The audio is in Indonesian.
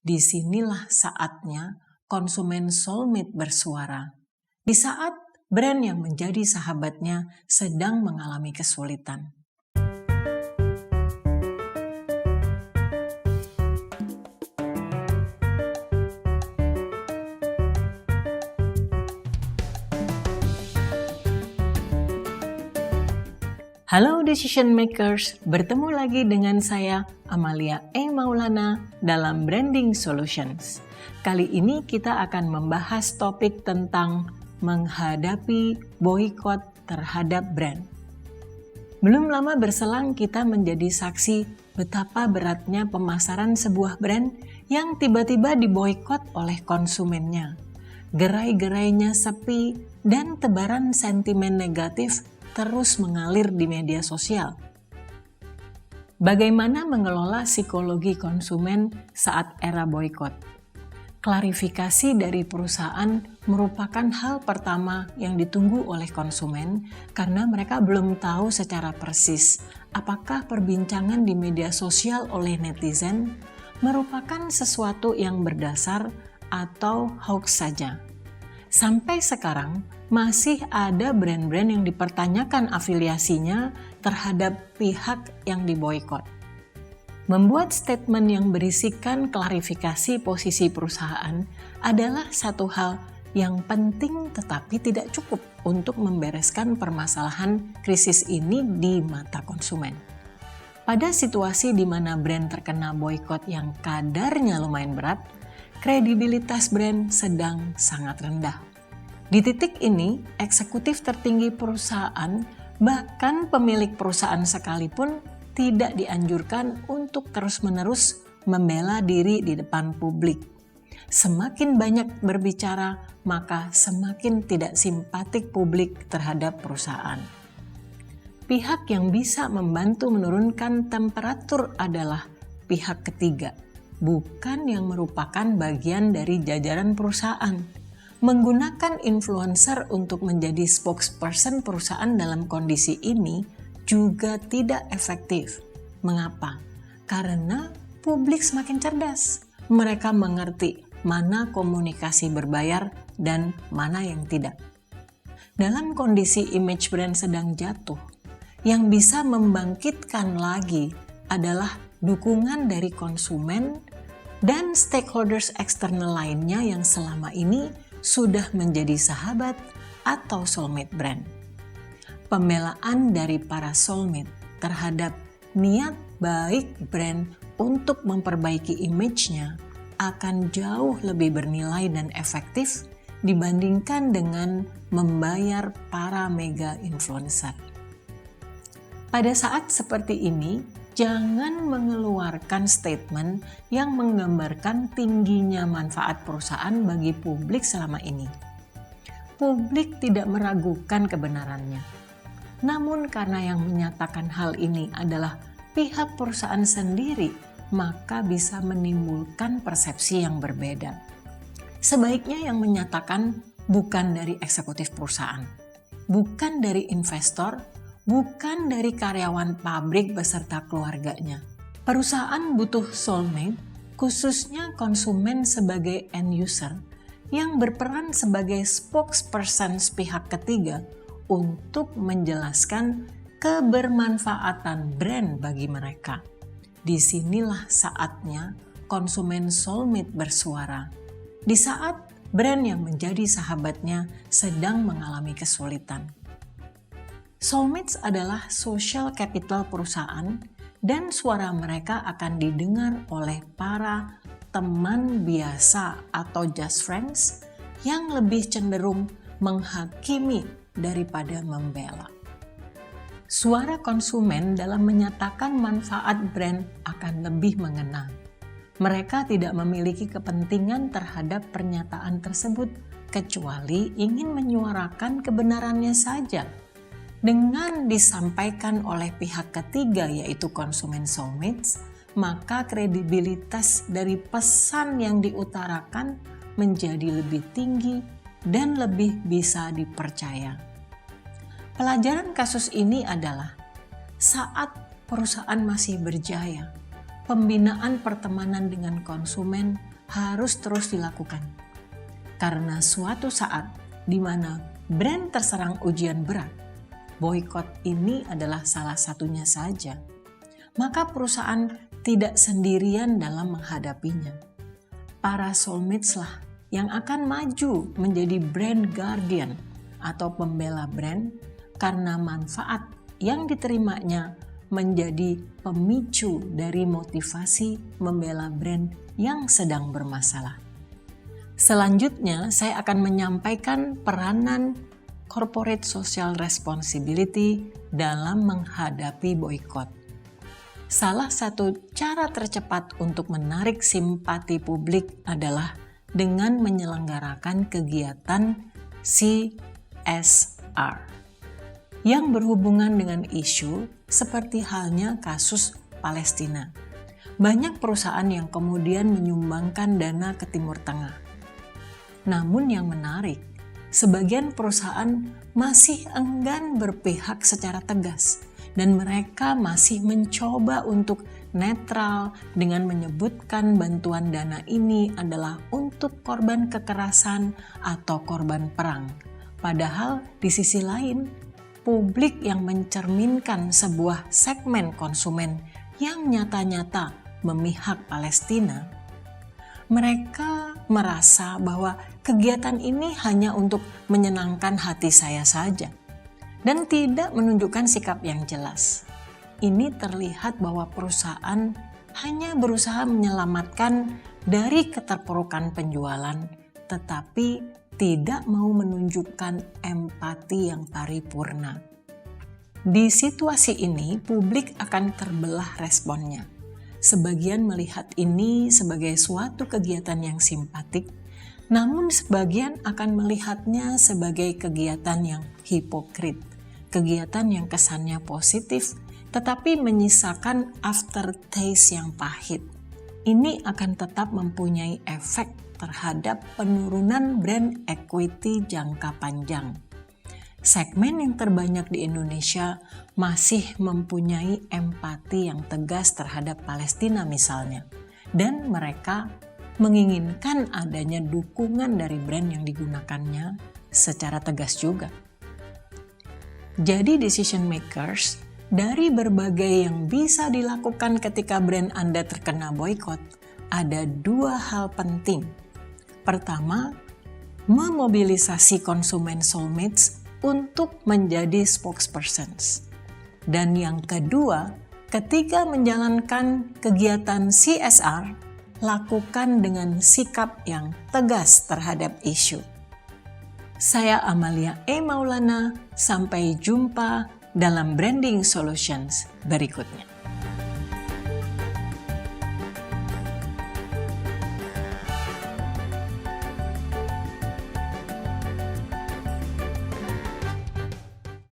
Disinilah saatnya konsumen soulmate bersuara. Di saat brand yang menjadi sahabatnya sedang mengalami kesulitan. Halo Decision Makers, bertemu lagi dengan saya Amalia E. Maulana dalam Branding Solutions. Kali ini kita akan membahas topik tentang menghadapi boikot terhadap brand. Belum lama berselang kita menjadi saksi betapa beratnya pemasaran sebuah brand yang tiba-tiba diboikot oleh konsumennya. Gerai-gerainya sepi dan tebaran sentimen negatif terus mengalir di media sosial. Bagaimana mengelola psikologi konsumen saat era boikot? Klarifikasi dari perusahaan merupakan hal pertama yang ditunggu oleh konsumen karena mereka belum tahu secara persis apakah perbincangan di media sosial oleh netizen merupakan sesuatu yang berdasar atau hoax saja. Sampai sekarang, masih ada brand-brand yang dipertanyakan afiliasinya terhadap pihak yang diboikot. Membuat statement yang berisikan klarifikasi posisi perusahaan adalah satu hal yang penting tetapi tidak cukup untuk membereskan permasalahan krisis ini di mata konsumen. Pada situasi di mana brand terkena boikot yang kadarnya lumayan berat, kredibilitas brand sedang sangat rendah. Di titik ini, eksekutif tertinggi perusahaan, bahkan pemilik perusahaan sekalipun, tidak dianjurkan untuk terus-menerus membela diri di depan publik. Semakin banyak berbicara, maka semakin tidak simpatik publik terhadap perusahaan. Pihak yang bisa membantu menurunkan temperatur adalah pihak ketiga, bukan yang merupakan bagian dari jajaran perusahaan. Menggunakan influencer untuk menjadi spokesperson perusahaan dalam kondisi ini juga tidak efektif. Mengapa? Karena publik semakin cerdas. Mereka mengerti mana komunikasi berbayar dan mana yang tidak. Dalam kondisi image brand sedang jatuh, yang bisa membangkitkan lagi adalah dukungan dari konsumen dan stakeholders eksternal lainnya yang selama ini sudah menjadi sahabat atau soulmate brand. Pembelaan dari para soulmate terhadap niat baik brand untuk memperbaiki image-nya akan jauh lebih bernilai dan efektif dibandingkan dengan membayar para mega influencer. Pada saat seperti ini, jangan mengeluarkan statement yang menggambarkan tingginya manfaat perusahaan bagi publik selama ini. Publik tidak meragukan kebenarannya. Namun karena yang menyatakan hal ini adalah pihak perusahaan sendiri, maka bisa menimbulkan persepsi yang berbeda. Sebaiknya yang menyatakan bukan dari eksekutif perusahaan, bukan dari investor, bukan dari karyawan pabrik beserta keluarganya. Perusahaan butuh soulmate, khususnya konsumen sebagai end user, yang berperan sebagai spokesperson pihak ketiga untuk menjelaskan kebermanfaatan brand bagi mereka. Disinilah saatnya konsumen soulmate bersuara. Di saat brand yang menjadi sahabatnya sedang mengalami kesulitan. Soulmates adalah social capital perusahaan dan suara mereka akan didengar oleh para teman biasa atau just friends yang lebih cenderung menghakimi daripada membela. Suara konsumen dalam menyatakan manfaat brand akan lebih mengena. Mereka tidak memiliki kepentingan terhadap pernyataan tersebut kecuali ingin menyuarakan kebenarannya saja. Dengan disampaikan oleh pihak ketiga yaitu konsumen soulmates, maka kredibilitas dari pesan yang diutarakan menjadi lebih tinggi dan lebih bisa dipercaya. Pelajaran kasus ini adalah saat perusahaan masih berjaya, pembinaan pertemanan dengan konsumen harus terus dilakukan. Karena suatu saat di mana brand terserang ujian berat, boykot ini adalah salah satunya saja. Maka perusahaan tidak sendirian dalam menghadapinya. Para soulmates lah yang akan maju menjadi brand guardian atau pembela brand karena manfaat yang diterimanya menjadi pemicu dari motivasi membela brand yang sedang bermasalah. Selanjutnya, saya akan menyampaikan peranan corporate social responsibility dalam menghadapi boykot. Salah satu cara tercepat untuk menarik simpati publik adalah dengan menyelenggarakan kegiatan CSR yang berhubungan dengan isu seperti halnya kasus Palestina. Banyak perusahaan yang kemudian menyumbangkan dana ke Timur Tengah. Namun yang menarik, sebagian perusahaan masih enggan berpihak secara tegas dan mereka masih mencoba untuk netral dengan menyebutkan bantuan dana ini adalah untuk korban kekerasan atau korban perang. Padahal di sisi lain, publik yang mencerminkan sebuah segmen konsumen yang nyata-nyata memihak Palestina, mereka merasa bahwa kegiatan ini hanya untuk menyenangkan hati saya saja dan tidak menunjukkan sikap yang jelas. Ini terlihat bahwa perusahaan hanya berusaha menyelamatkan dari keterpurukan penjualan, tetapi tidak mau menunjukkan empati yang paripurna. Di situasi ini, publik akan terbelah responnya. Sebagian melihat ini sebagai suatu kegiatan yang simpatik, namun sebagian akan melihatnya sebagai kegiatan yang hipokrit, kegiatan yang kesannya positif, tetapi menyisakan aftertaste yang pahit. Ini akan tetap mempunyai efek terhadap penurunan brand equity jangka panjang. Segmen yang terbanyak di Indonesia masih mempunyai empati yang tegas terhadap Palestina misalnya, dan mereka menginginkan adanya dukungan dari brand yang digunakannya secara tegas juga. Jadi decision makers, dari berbagai yang bisa dilakukan ketika brand Anda terkena boykot, ada dua hal penting. Pertama, memobilisasi konsumen soulmates untuk menjadi spokespersons. Dan yang kedua, ketika menjalankan kegiatan CSR, lakukan dengan sikap yang tegas terhadap isu. Saya Amalia E. Maulana, sampai jumpa dalam Branding Solutions berikutnya.